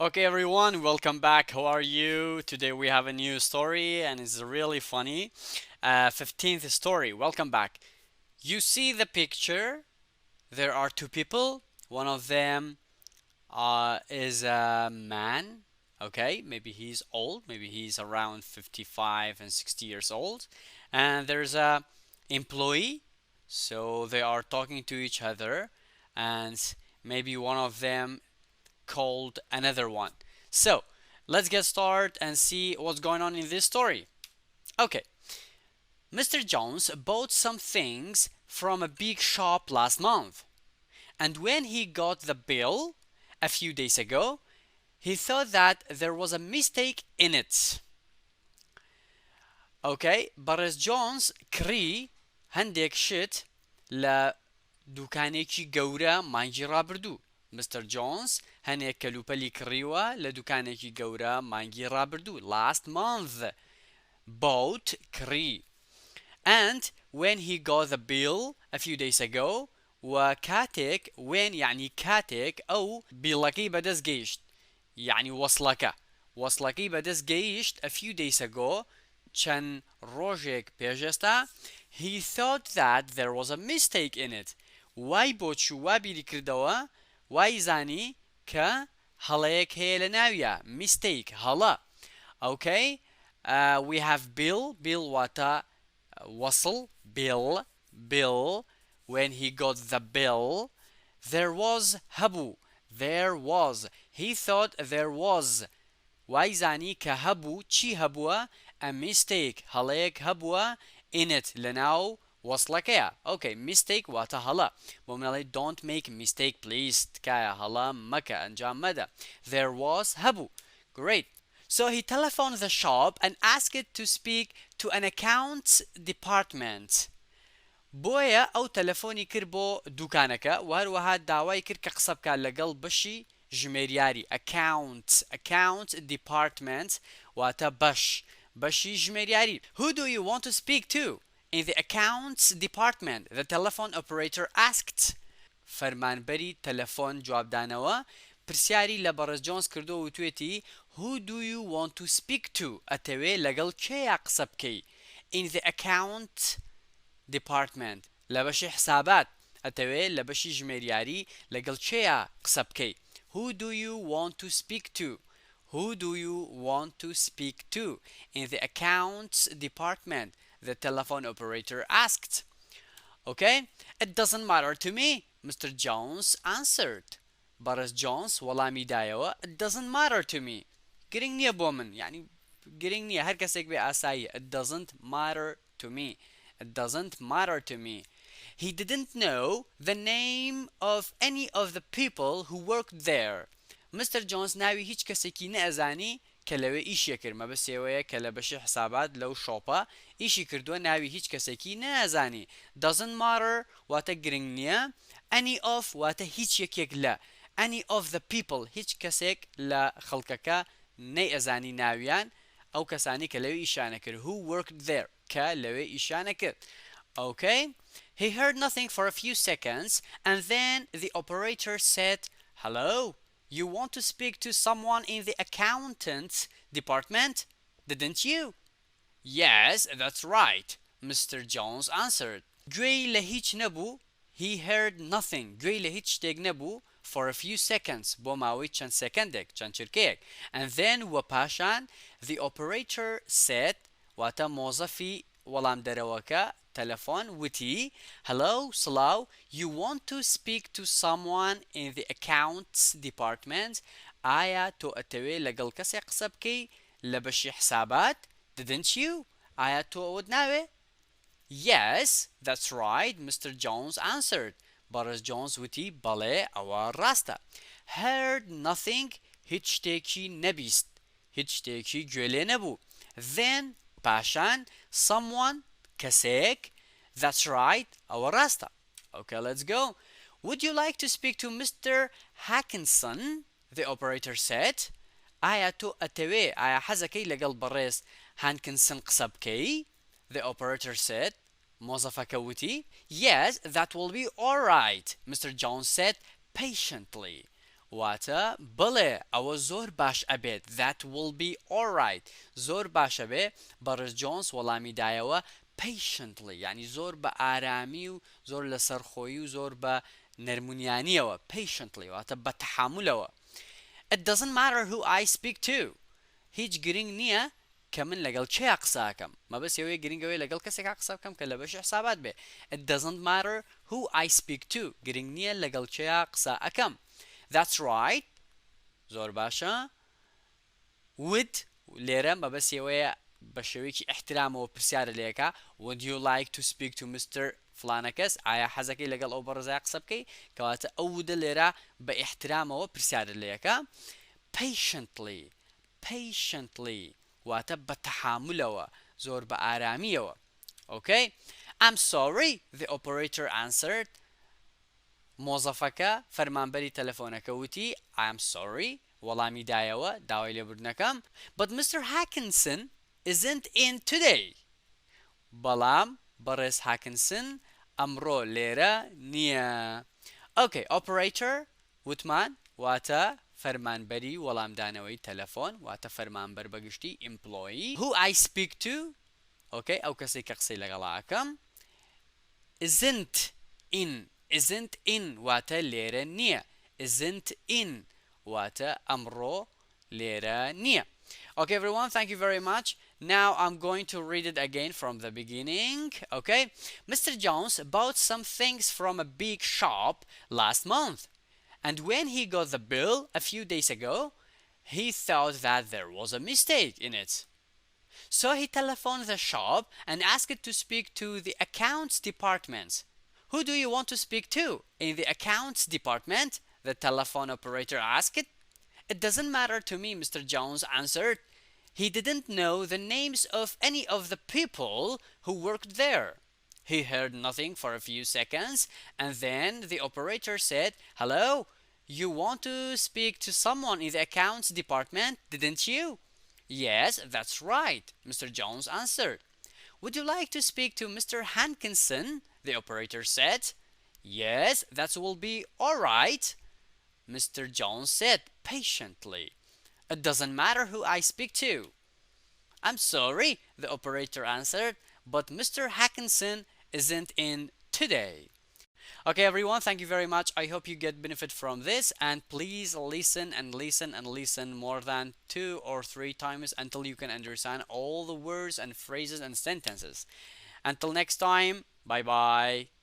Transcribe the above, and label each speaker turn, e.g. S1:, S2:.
S1: Okay, everyone, welcome back. How are you? Today we have a new story and it's really funny. 15th story. Welcome back. You see the picture. There are two people. One of them is a man. Okay, maybe he's old. Maybe he's around 55 and 60 years old. And there's a employee. So they are talking to each other. And maybe one of them called another one. So let's get started and see what's going on in this story. Okay, Mr. Jones bought some things from a big shop last month, and when he got the bill a few days ago, he thought that there was a mistake in it. Okay, Boris Jones کڕی هەندێک شت لە دوکانێکی گەورە مانگی ڕابردوو. Mr. Jones هەنێک کەلوپەلی کڕیوە لە دوکانێکی گەورە مانگی ڕابردوو. Last month. Bought کڕی. And when he got the bill a few days ago وكاتك when يعني كاتك أو بيڵەکەی بەدەست گەیشت يعني وەسڵەکەی بەدەست گەیشت a few days ago چەند ڕۆژێک پێشێستا he thought that there was a mistake in it وای بۆ چوو وا بیری کردەوە وای زانی کە هەڵەیەک هەیە لە ناویە mistake هەڵە okay we have bill واتە وەسڵ bill when he got the bill there was هەبوو he thought there was وای زانی کە هەبوو چی هەبووە a mistake هەڵەیەک هەبووە in it لەناو وەسڵەکەیە okay mistake واتە هەڵە بۆ منەڵێ don't make mistake please تکایە هەڵە مەکە ئەنجام مەدە there was هەبوو great so he telephoned the shop and asked it to speak to an accounts department بۆیە ئەو تەلەفۆنی کرد بۆ دوکانەکە و هەروەها داوای کرد کە قسە بکات لەگەڵ بەشی ژمێریاری account department واتە بەشی ژمێریاری who do you want to speak to in the accounts department the telephone operator asked فەرمانبەری تەلەفۆن جوابدانەوە پرسیاری لە بەڕێز جۆنس کردو و توێتی who do you want to speak to ئەتەوێ لەگەڵ کێیە قسە بکەی in the account department لە بەشی حسابات ئەتەوێ لە بەشی ژمێریاری لەگەڵ کێیە قسە بکەی who do you want to speak to who do you want to speak to in the accounts department the telephone operator asked okay it doesn't matter to me Mr. Jones answered Boris Jones وەڵامی دایەوە it doesn't matter to me گرنگ نییە بۆ من یعنی گرنگ نییە هەر کەسێک بێ ئاسایی it doesn't matter to me it doesn't matter to me he didn't know the name of any of the people who worked there Mr. Jones ناوی هیچ کەسێکی نەئەزانی کە لەوێ ئیشی کرد مەبەستێوەیە کە لە بەشی حسابات لەو شۆپە ئیشی کردووە ناوی هیچ کەسێکی نەئەزانی doesn't matter واتە گرنگ نییە any of واتە هیچ یەکێک لە any of the people هیچ کەسێک لە خەڵکەکە نەئەزانی ناویان ئەو کەسانی کە لەوێ ئیشانە کرد who worked there کە لەوێ ئیشانە کرد okay he heard nothing for a few seconds and then the operator said hello you want to speak to someone in the accountants department didn't you yes that's right Mr. Jones answered گوێی لە هیچ نەبوو he heard nothing گوێی لە هیچ شتێک نەبوو for a few seconds بۆ ماوەی چەند سەکەندێک چەند چرکەیەک and then وە پاشان the operator said واتە مۆزەفی وەڵامدەرەوەکە تەلەفۆن وتی hello سڵاو you want to speak to someone in the accounts department ئایا تۆ ئەتەوێ لەگەڵ کەسێک قسە بکەی لە بەشی حسابات didn't you ئایا تۆ ئەوت ناوێ yes that's right Mr. Jones answered Boris Jones وتی بەڵێ ئەوە ڕاستە heard nothing هیچ شتێکی نەبیست هیچ شتێکی گوێ لێ نەبوو then پاشان someone کەسێک that's right ئەوە ڕاستە okay let's go would you like to speak to Mr. Hackinson the operator said ئایا تۆ ئەتەوێ ئایا حەزەکەی لەگەڵ بەڕێز هانکنسن قسە بکەی the operator said مۆزەفەکە وتی yes that will be alright Mr. Jones said patiently واتە بڵێ ئەوە زۆر باش ئەبێت. that will be alright. زۆر باشە بێ. بەڕێز جۆنس وەڵامی دایەوە patiently، یعنی زۆر بە ئارامی و زۆر لە سەرخۆیی و زۆر بە نەرمونیانیەوە. patiently واتە بە تەحاملەوە. it doesn't matter who I speak to. هیچ گرنگ نییە کە من لەگەڵ چێ قساکەم. مەبەست ئەوەیە گرنگەوەی لەگەڵ کەسێکا قسە بکەم کە لە بەشی حسابات بێ. it doesn't matter who I speak to. گرنگ نییە لەگەڵ چێ قسە ئەەکەم. that's right. زۆر باشە. would لێرە مەبەست ئەوەیە بە شێوەیەکی احترامەوە پرسیارە لێەکە. would you like to speak to Mr. فلانە کەس؟ ئایا حەزەکەی لەگەڵ ئەو بەڕێزای قسە بکەی؟ کەواتە ئەو وودە لێرە بە احترامەوە پرسیارە لێەکە. patiently واتە بە تەحاملەوە، زۆر بە ئارامیەوە. okay. I'm sorry, the operator answered. مۆزەفەکە فەرمانبەری تەلەفۆنەکە وتی I'm sorry، وەڵامی دایەوە داوای لێبوردنەکەم. but Mr. Hackinson isn't in today. بەڵام بەڕێز هاکنسن ئەمڕۆ لێرە نییە. okay. operator وتمان واتە فەرمانبەری وەڵامدانەوەی تەلەفۆن، واتە فەرمانبەر بەگشتی employee. who I speak to. okay. ئەو کەسێک کە قسەی لەگەڵاکەم. isn't in واتە لێرە نییە. isn't in واتە ئەمڕۆ لێرە نییە. okay everyone, thank you very much. Now I'm going to read it again from the beginning. okay. Mr. Jones bought some things from a big shop last month, and when he got the bill a few days ago, he thought that there was a mistake in it. So he telephoned the shop and asked to speak to the accounts department. Who do you want to speak to in the accounts department? The telephone operator asked. It doesn't matter to me, Mr. Jones answered. He didn't know the names of any of the people who worked there. He heard nothing for a few seconds, and then the operator said, "Hello, you want to speak to someone in the accounts department, didn't you?" "Yes, that's right," Mr. Jones answered. "Would you like to speak to Mr. Hankinson?" the operator said. "Yes, that will be all right," Mr. Jones said patiently. "It doesn't matter who I speak to." "I'm sorry," the operator answered, "but Mr. Hackinson isn't in today." Okay everyone, thank you very much. I hope you get benefit from this, and please listen and listen and listen more than 2 or 3 times until you can understand all the words and phrases and sentences. Until next time, bye bye.